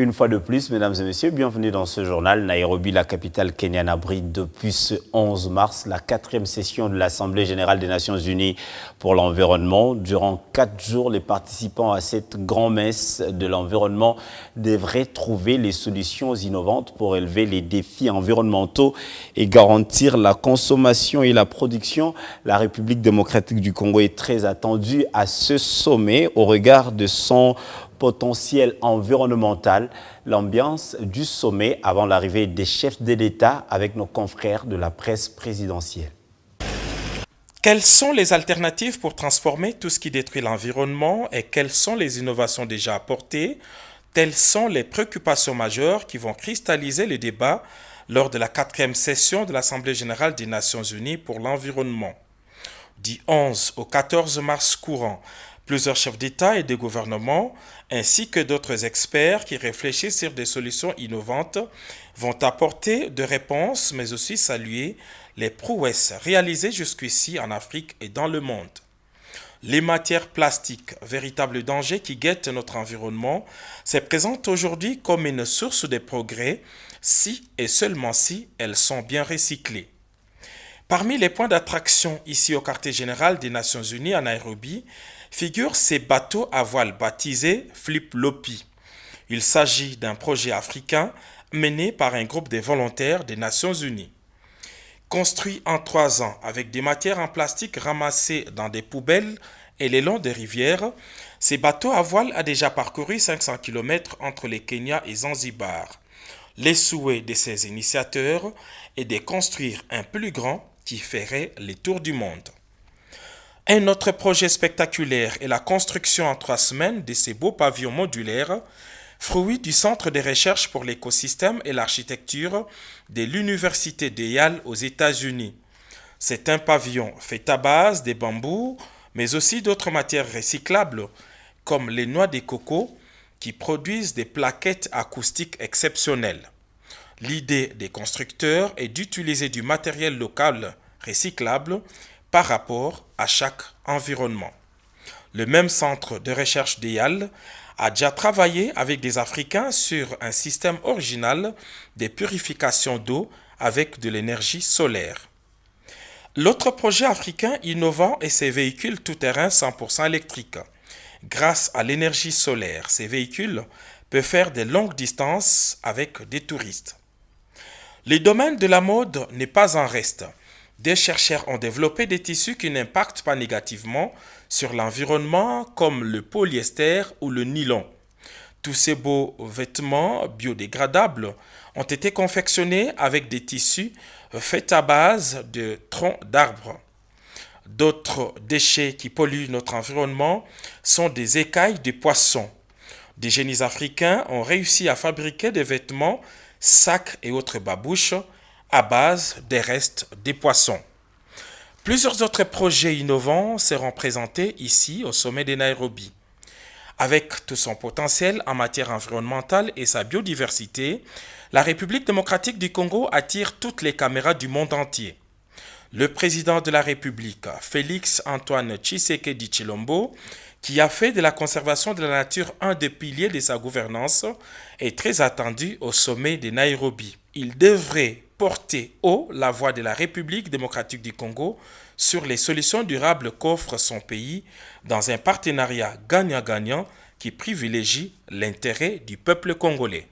Une fois de plus, mesdames et messieurs, bienvenue dans ce journal. Nairobi, la capitale kenyane, abrite depuis ce 11 mars la 4e session de l'Assemblée générale des Nations unies pour l'environnement. Durant 4 jours, les participants à cette grand-messe de l'environnement devraient trouver les solutions innovantes pour élever les défis environnementaux et garantir la consommation et la production. La République démocratique du Congo est très attendue à ce sommet au regard de son potentiel environnemental. L'ambiance du sommet avant l'arrivée des chefs de l'État avec nos confrères de la presse présidentielle. Quelles sont les alternatives pour transformer tout ce qui détruit l'environnement et quelles sont les innovations déjà apportées? Telles sont les préoccupations majeures qui vont cristalliser les débats lors de la 4e session de l'Assemblée générale des Nations unies pour l'environnement. Du 11 au 14 mars courant, plusieurs chefs d'État et de gouvernement, ainsi que d'autres experts qui réfléchissent sur des solutions innovantes, vont apporter des réponses, mais aussi saluer les prouesses réalisées jusqu'ici en Afrique et dans le monde. Les matières plastiques, véritable danger qui guette notre environnement, se présentent aujourd'hui comme une source de progrès si et seulement si elles sont bien recyclées. Parmi les points d'attraction ici au quartier général des Nations unies à Nairobi, figurent ces bateaux à voile baptisés Flip-Lopi. Il s'agit d'un projet africain mené par un groupe de volontaires des Nations unies. Construit en 3 ans avec des matières en plastique ramassées dans des poubelles et le long des rivières, ces bateaux à voile a déjà parcouru 500 km entre le Kenya et Zanzibar. Les souhaits de ces initiateurs est de construire un plus grand qui ferait le tour du monde. Un autre projet spectaculaire est la construction en 3 semaines de ces beaux pavillons modulaires, fruits du Centre de recherche pour l'écosystème et l'architecture de l'Université de Yale aux États-Unis. C'est un pavillon fait à base de bambous, mais aussi d'autres matières recyclables, comme les noix de coco, qui produisent des plaquettes acoustiques exceptionnelles. L'idée des constructeurs est d'utiliser du matériel local recyclable par rapport à chaque environnement. Le même centre de recherche d'EAL a déjà travaillé avec des Africains sur un système original de purification d'eau avec de l'énergie solaire. L'autre projet africain innovant est ces véhicules tout-terrain 100% électriques. Grâce à l'énergie solaire, ces véhicules peuvent faire de longues distances avec des touristes. Le domaine de la mode n'est pas en reste. Des chercheurs ont développé des tissus qui n'impactent pas négativement sur l'environnement comme le polyester ou le nylon. Tous ces beaux vêtements biodégradables ont été confectionnés avec des tissus faits à base de troncs d'arbres. D'autres déchets qui polluent notre environnement sont des écailles de poissons. Des génies africains ont réussi à fabriquer des vêtements, sacs et autres babouches à base des restes des poissons. Plusieurs autres projets innovants seront présentés ici au sommet de Nairobi. Avec tout son potentiel en matière environnementale et sa biodiversité, la République démocratique du Congo attire toutes les caméras du monde entier. Le président de la République, Félix Antoine Tshisekedi Tshilombo, qui a fait de la conservation de la nature un des piliers de sa gouvernance, est très attendu au sommet de Nairobi. Il devrait porter haut la voix de la République démocratique du Congo sur les solutions durables qu'offre son pays dans un partenariat gagnant-gagnant qui privilégie l'intérêt du peuple congolais.